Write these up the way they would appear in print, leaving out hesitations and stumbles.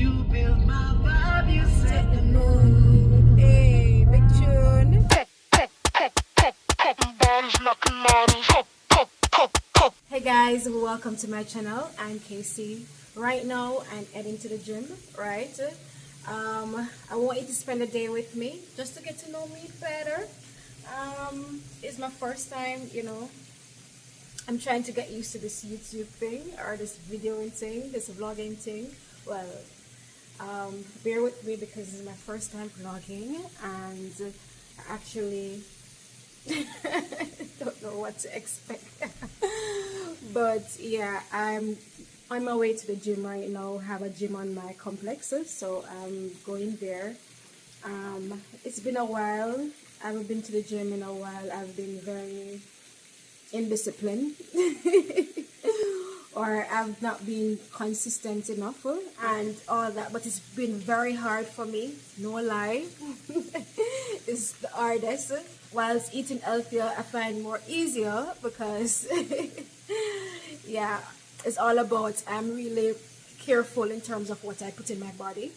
You build my vibe, you set the mood. Hey, big tune. Hey guys, welcome to my channel. I'm Casey. Right now I'm heading to the gym, right? I want you to spend a day with me just to get to know me better. It's my first time, I'm trying to get used to this YouTube thing or this videoing thing, this vlogging thing. Well, bear with me because it's my first time vlogging and I actually don't know what to expect. But yeah, I'm on my way to the gym right now. I have a gym on my complex, so I'm going there. It's been a while. I haven't been to the gym in a while. I've been very indisciplined or I've not been consistent enough and all that, but it's been very hard for me, no lie. It's the hardest. Whilst eating healthier I find more easier because yeah, it's all about I'm really careful in terms of what I put in my body.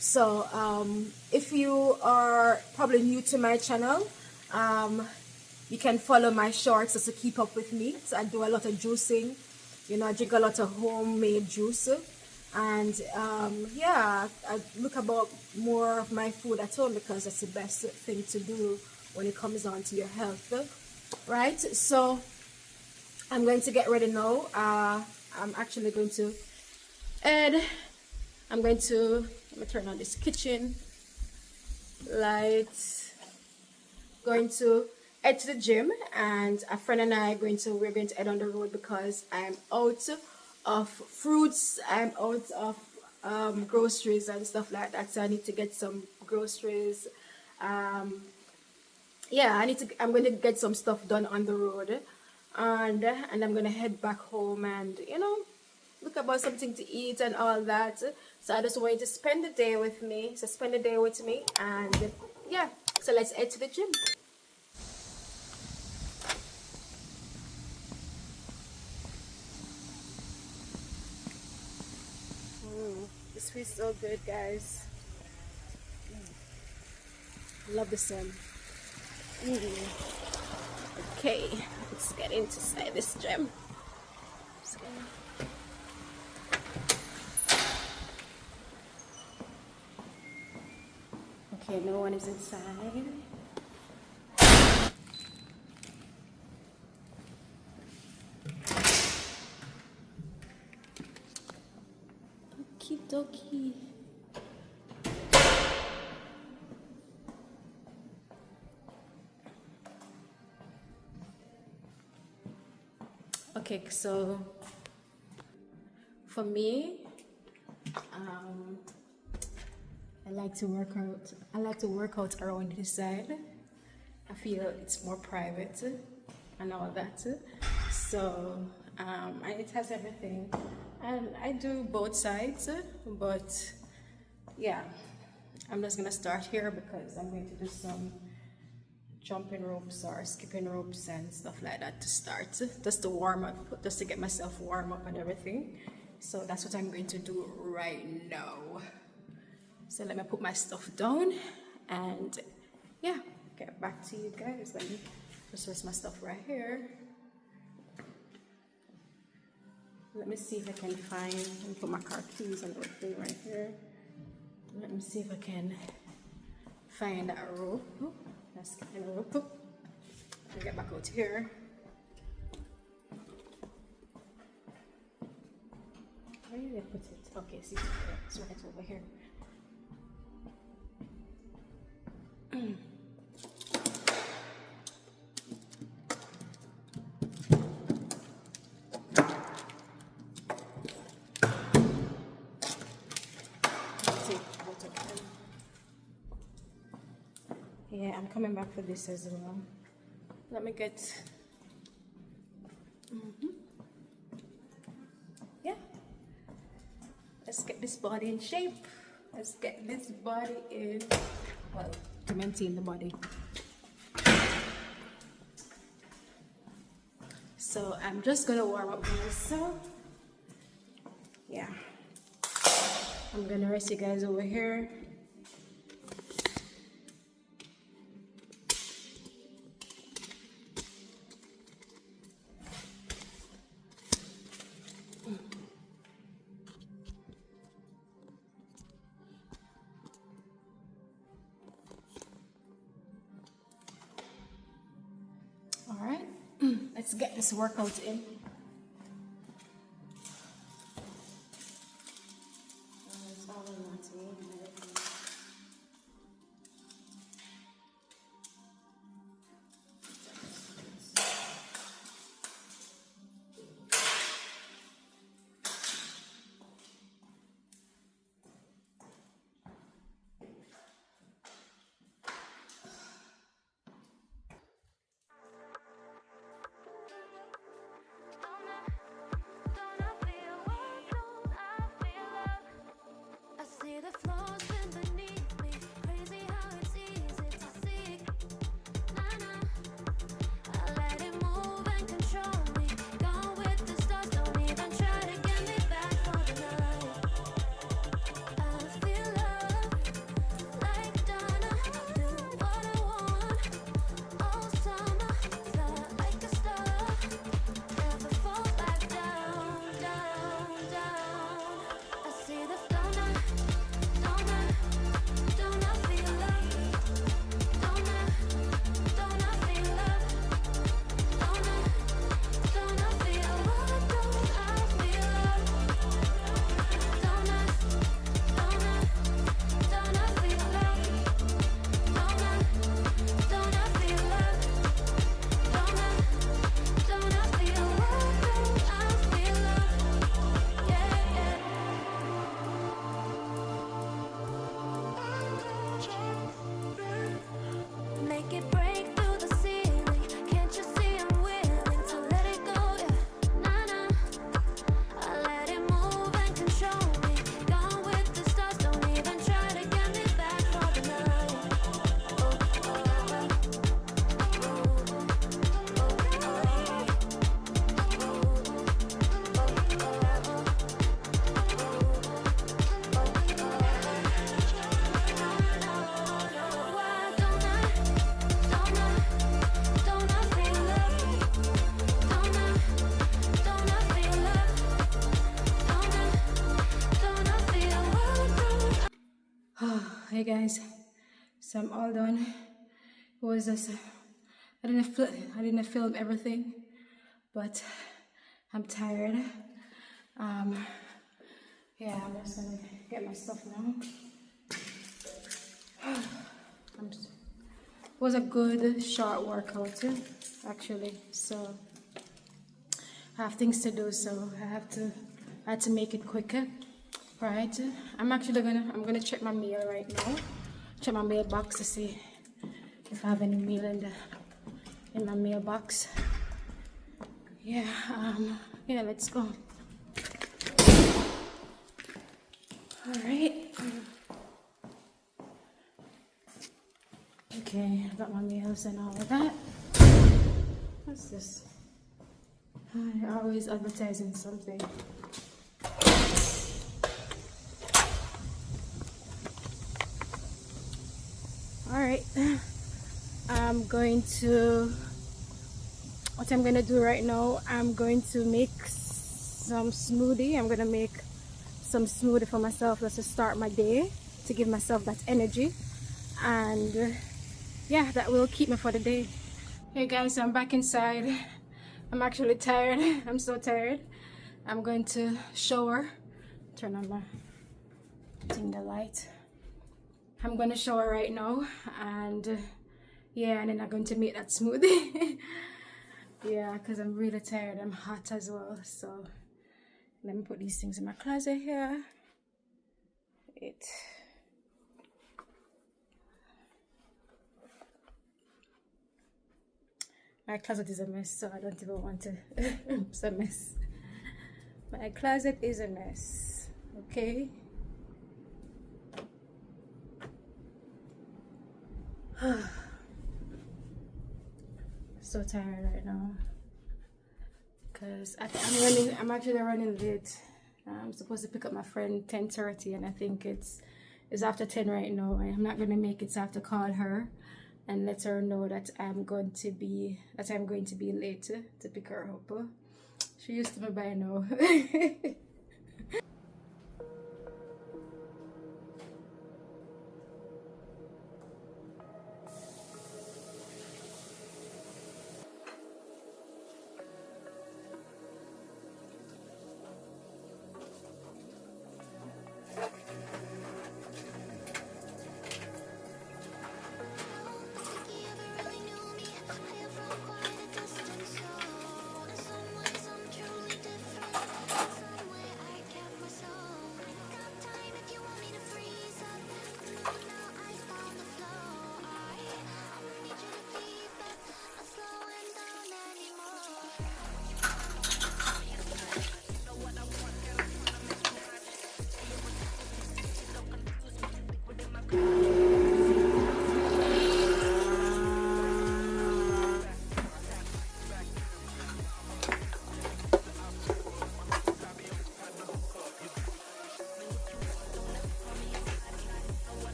So if you are probably new to my channel, you can follow my shorts just to keep up with me. So I do a lot of juicing, I drink a lot of homemade juice, and yeah, I look about more of my food at home because that's the best thing to do when it comes on to your health, right? So I'm going to get ready now. I'm actually going to let me turn on this kitchen light. Going to head to the gym, and a friend and I we're going to head on the road because I'm out of fruits, I'm out of groceries and stuff like that, so I need to get some groceries. Yeah, I'm going to get some stuff done on the road, and I'm going to head back home and look about something to eat and all that. So I just want you to spend the day with me, and yeah, so let's head to the gym. This feels so good, guys. Love the sun. Okay, let's get inside this gym. Okay, no one is inside. Okie dokie. Okay, so for me, I like to work out. I like to work out around this side. I feel it's more private and all that. So and it has everything, and I do both sides. But yeah, I'm just gonna start here because I'm going to do some jumping ropes or skipping ropes and stuff like that to start, just to warm up, just to get myself warm up and everything. So that's what I'm going to do right now. So let me put my stuff down and yeah, get back to you guys. Let me just rest my stuff right here. Let me see if I can find, let me put my car keys and everything right here. Let me see if I can find that rope. Oh, that's kind of rope. Let me get back out here. Where did I put it? Okay, see, it's right over here. Yeah, I'm coming back for this as well. Let me get yeah, let's get this body in shape. Let's get this body in, well, to maintain the body. So I'm just gonna warm up myself. Yeah. I'm gonna rest you guys over here. All right, let's get this workout in. Hey guys, so I'm all done. It was just I didn't film everything, but I'm tired. Yeah, I'm just gonna get my stuff now. It was a good short workout too, actually. So I have things to do, so I had to make it quicker. Right, I'm gonna check my mail right now. Check my mailbox to see if I have any mail in my mailbox. Yeah, yeah, let's go. All right. Okay, I got my mails and all of that. What's this? They're always advertising something. Alright, what I'm gonna do right now, I'm going to make some smoothie. I'm gonna make some smoothie for myself just to start my day, to give myself that energy, and yeah, that will keep me for the day. Hey guys, I'm back inside. I'm actually tired. I'm so tired. I'm going to shower. Turn on my the light. I'm gonna shower right now, and yeah, and then I'm going to make that smoothie. Yeah, because I'm really tired. I'm hot as well. So let me put these things in my closet here. My closet is a mess, so I don't even want to. It's a mess. My closet is a mess. Okay. So tired right now because I'm actually running late. I'm supposed to pick up my friend 10:30, and I think it's after 10 right now. I'm not gonna make it, so I have to call her and let her know that I'm going to be late to pick her up. She used to me by now.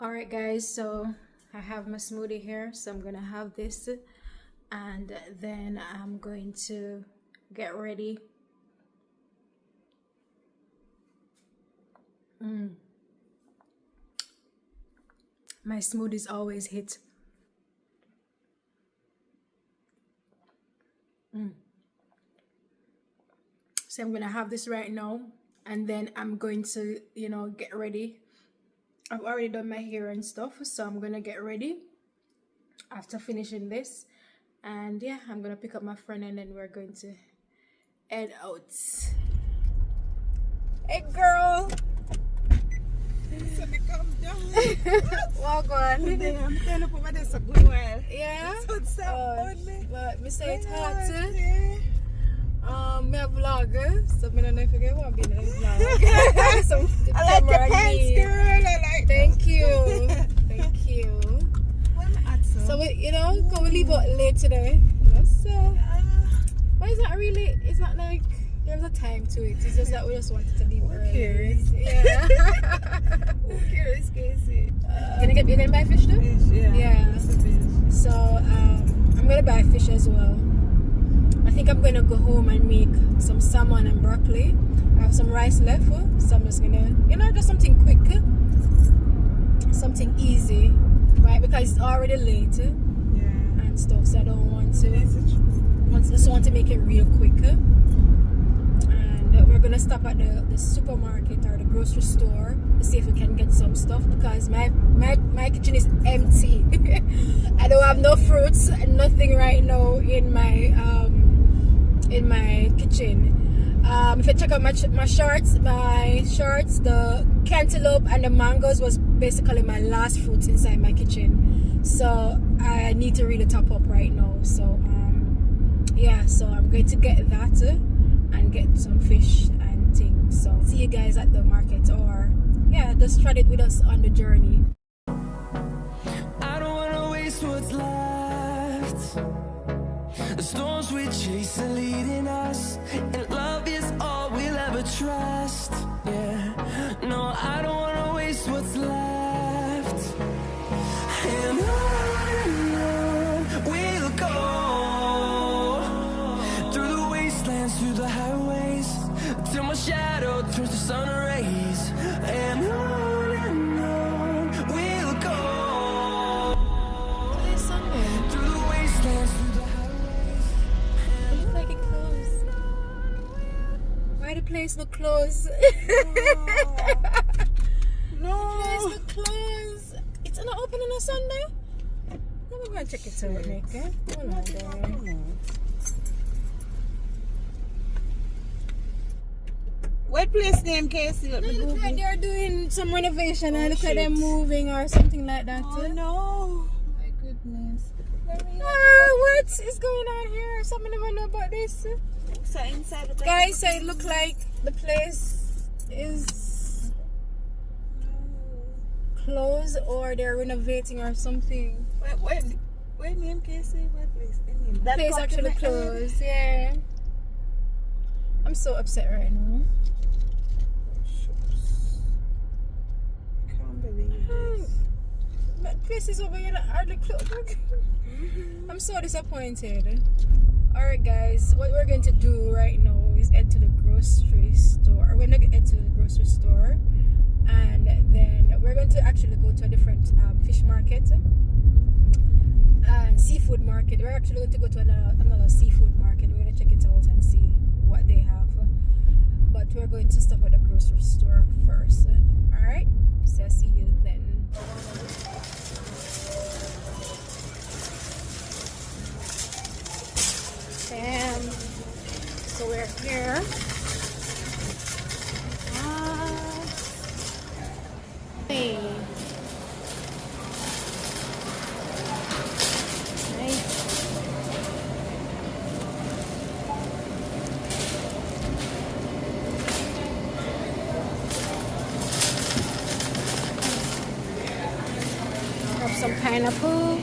Alright guys, so I have my smoothie here, so I'm gonna have this and then I'm going to get ready. My smoothies always hit. So I'm gonna have this right now and then I'm going to, get ready. I've already done my hair and stuff, so I'm gonna get ready after finishing this, and yeah, I'm gonna pick up my friend and then we're going to head out. Hey girl! So they come down. Walk on. I'm turning up over this a good while. Yeah? So it's so funny. But me say it's hot. Me a vlogger, so I don't know if you want to be in a vlog. So I like your pants, girl. I like. Thank you. Thank you. So we, can we leave out late today? Yes. But it's not really. It's not like there's a time to it. It's just that we just wanted to leave early. Curious. Yeah. Who cares, Casey? You gonna buy fish too? Fish, yeah. Yeah. That's a fish. So I'm gonna buy fish as well. I think I'm gonna go home and make some salmon and broccoli. I have some rice left, so I'm just gonna, just something quick, something easy, right? Because it's already late, and stuff. So I don't want to. Just want to make it real quick, and and we're gonna stop at the supermarket or the grocery store to see if we can get some stuff because my kitchen is empty. I don't have no fruits and nothing right now in my kitchen. If you check out my shorts, the cantaloupe and the mangoes was basically my last fruits inside my kitchen. So I need to really top up right now. So yeah, so I'm going to get that and get some fish and things. So see you guys at the market, or yeah, just try it with us on the journey. I don't wanna waste what's left. The storms we chase are leading us, and love is all we'll ever trust. Yeah, no, I don't wanna waste what's left. And on we'll go, through the wastelands, through the highways, till my shadow turns to sun rays. And on we'll go, through the wastelands, through the highways. It looks like it closed. Why the place look closed? No. The place look closed. It's not open on a Sunday. Let me go and check it out, Nick. Hold on there. What place name, Casey? It looks like they're doing some renovation. I look like shit. they're moving or something like that. Oh no. My goodness. What is going on here? Someone never know about this. So inside the Guys, so it look like the place is closed or they're renovating or something. Wait, name, Casey? What place? Name? The place actually closed, yeah. I'm so upset right now. Can't believe this. But places over here that hardly closed. I'm so disappointed. Alright guys, what we're going to do right now is head to the grocery store. We're going to head to the grocery store, and then we're going to actually go to a different fish market and seafood market. We're actually going to go to another seafood market. We're going to check it out and see what they have. But we're going to stop at the grocery store first. Alright, so I'll see you then. So we're here. Hey. Nice. Have some pineapple.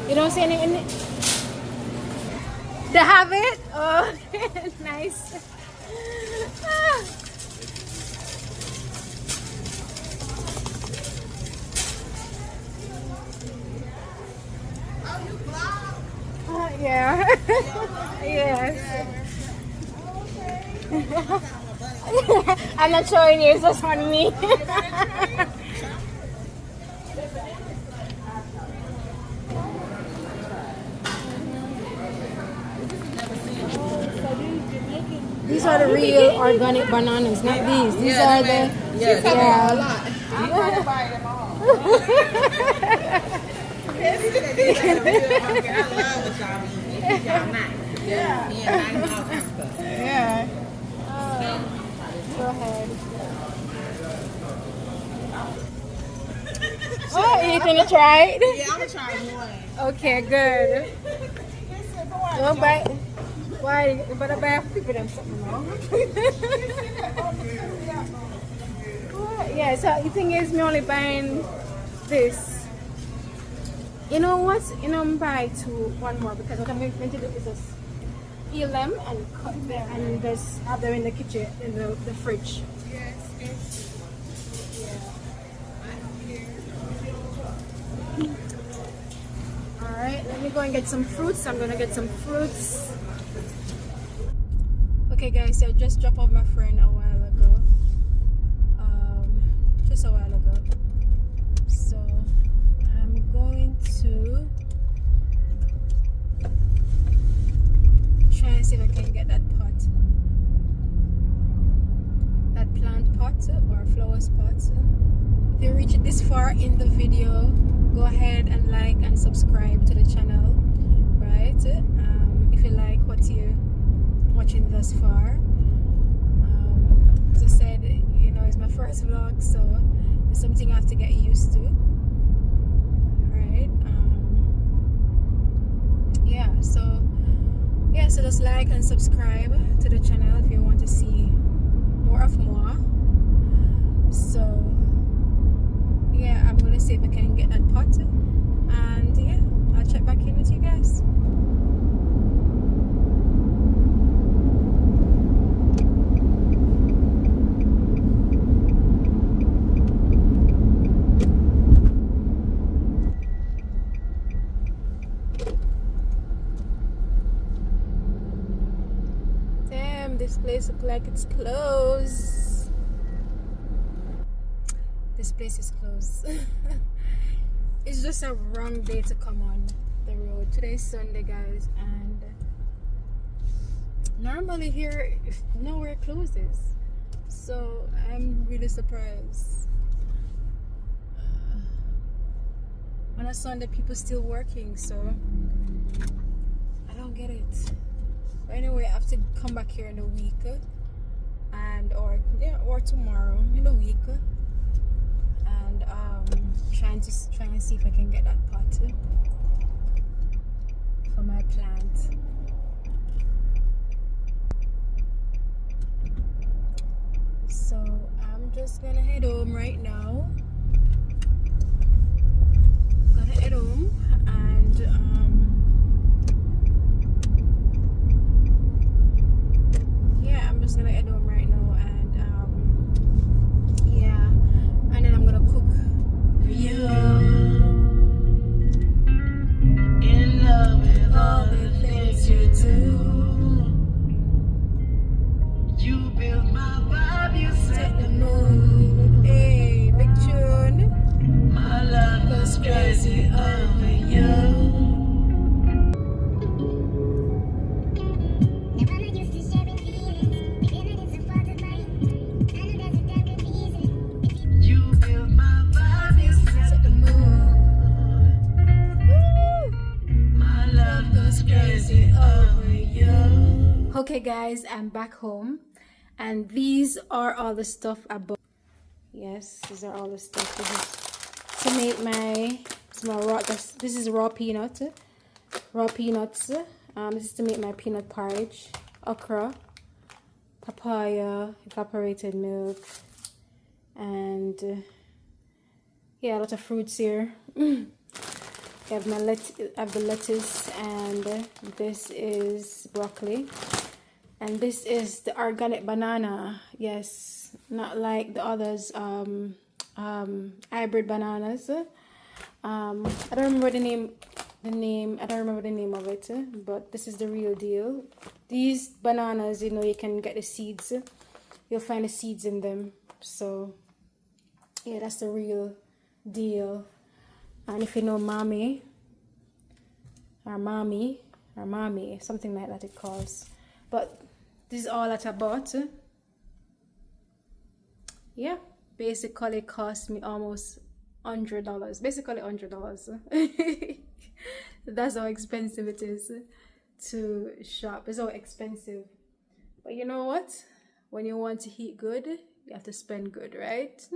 You don't see any in it? They have it? Oh, nice. Yeah. Yes. I'm not showing you, it's just on me. These are the real organic bananas, not these. These are the I'm going to buy them all. Yeah. Go ahead. Oh, you gonna try it? Yeah, I'm going to try one. Okay, good. Don't buy. Why? You better buy people them something wrong. Yeah, so the thing is, me only buying this. You know what? You know, I'm buy one more because what I'm going to do is just peel them and cut them and just have them in the kitchen, in the fridge. Yes. Alright, let me go and get some fruits. I'm gonna get some fruits. Okay guys, so I just dropped off my friend a while ago just a while ago. So I'm going to try and see if I can get that pot, that plant pot or flowers pot. If you reach this far in the video, go ahead and like and subscribe to the channel, right? If you like what you're watching thus far. As I said, you know, it's my first vlog, so it's something I have to get used to, right? So just like and subscribe to the channel if you want to see more of more. So yeah, I'm gonna see if I can get that pot, and yeah, I'll check back in with you guys. This place looks like it's closed. This place is closed. It's just a wrong day to come on the road. Today is Sunday, guys, and normally here nowhere closes, so I'm really surprised. On a Sunday people still working, so I don't get it. But anyway, I have to come back here in a week, or tomorrow in a week, and try and see if I can get that pot for my plant. So I'm just gonna head home right now. Gonna head home and yeah, I'm just gonna head home right now, and yeah, and then I'm gonna cook. You in love with all the things you do. You build my vibe, you set the mood. Hey, big tune. My love goes crazy over you. Okay guys, I'm back home, and these are all the stuff I bought. Yes, these are all the stuff. This is to make this is raw peanuts. This is to make my peanut porridge. Okra, papaya, evaporated milk, and yeah, a lot of fruits here. I have the lettuce, and this is broccoli, and this is the organic banana. Yes, not like the others, hybrid bananas. I don't remember the name. I don't remember the name of it, but this is the real deal. These bananas, you know, you can get the seeds. You'll find the seeds in them. So yeah, that's the real deal. And if you know mommy, something like that it calls. But this is all that I bought. Yeah, basically it cost me almost $100. Basically $100. That's how expensive it is to shop. It's so expensive. But you know what? When you want to eat good, you have to spend good, right?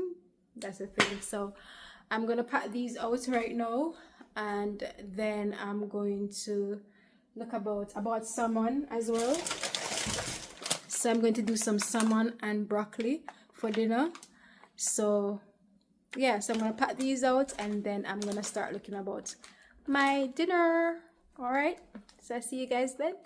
That's the thing. So I'm gonna pack these out right now, and then I'm going to look about salmon as well. So I'm going to do some salmon and broccoli for dinner. So yeah, so I'm gonna pack these out, and then I'm gonna start looking about my dinner. All right, so I'll see you guys then.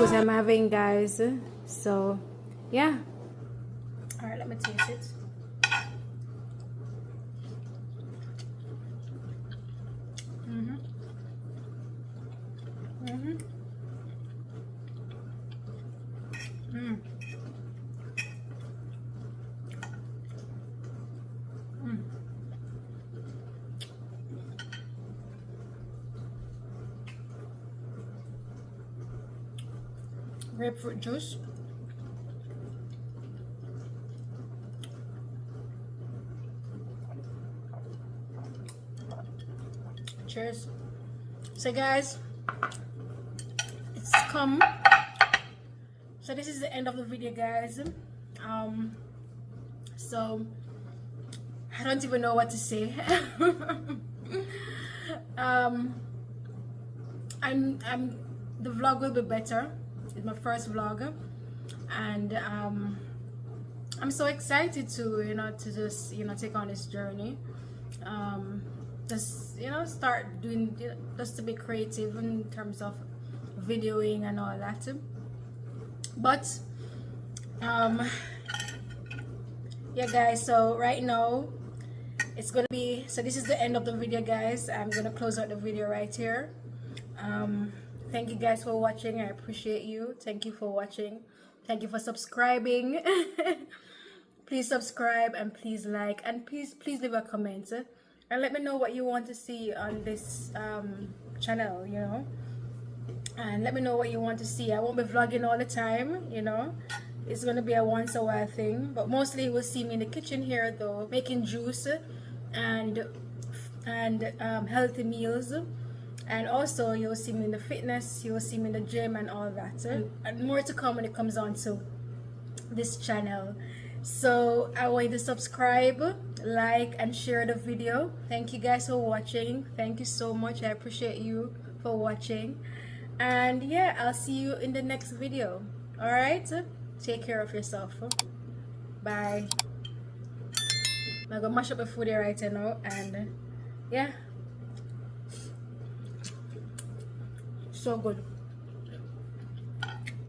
What I'm having, guys. So yeah, all right, let me taste it. Grapefruit juice. Cheers. So guys, it's come. So this is the end of the video, guys. So I don't even know what to say. The vlog will be better. It's my first vlog, and I'm so excited to just take on this journey. Just start doing, just to be creative in terms of videoing and all that. But yeah guys, so right now it's gonna be, so this is the end of the video, guys. I'm gonna close out the video right here. Thank you guys for watching. I appreciate you. Thank you for watching. Thank you for subscribing. Please subscribe and please like, and please leave a comment, and let me know what you want to see on this channel, and let me know what you want to see. I won't be vlogging all the time, it's gonna be a once a while thing, but mostly you will see me in the kitchen here though, making juice and healthy meals. And also you'll see me in the fitness, you'll see me in the gym and all that, and more to come when it comes on to this channel. So I want you to subscribe, like, and share the video. Thank you guys for watching. Thank you so much. I appreciate you for watching, and yeah, I'll see you in the next video. All right, take care of yourself. Bye. I'm gonna mash up the food here right now, and yeah, so good.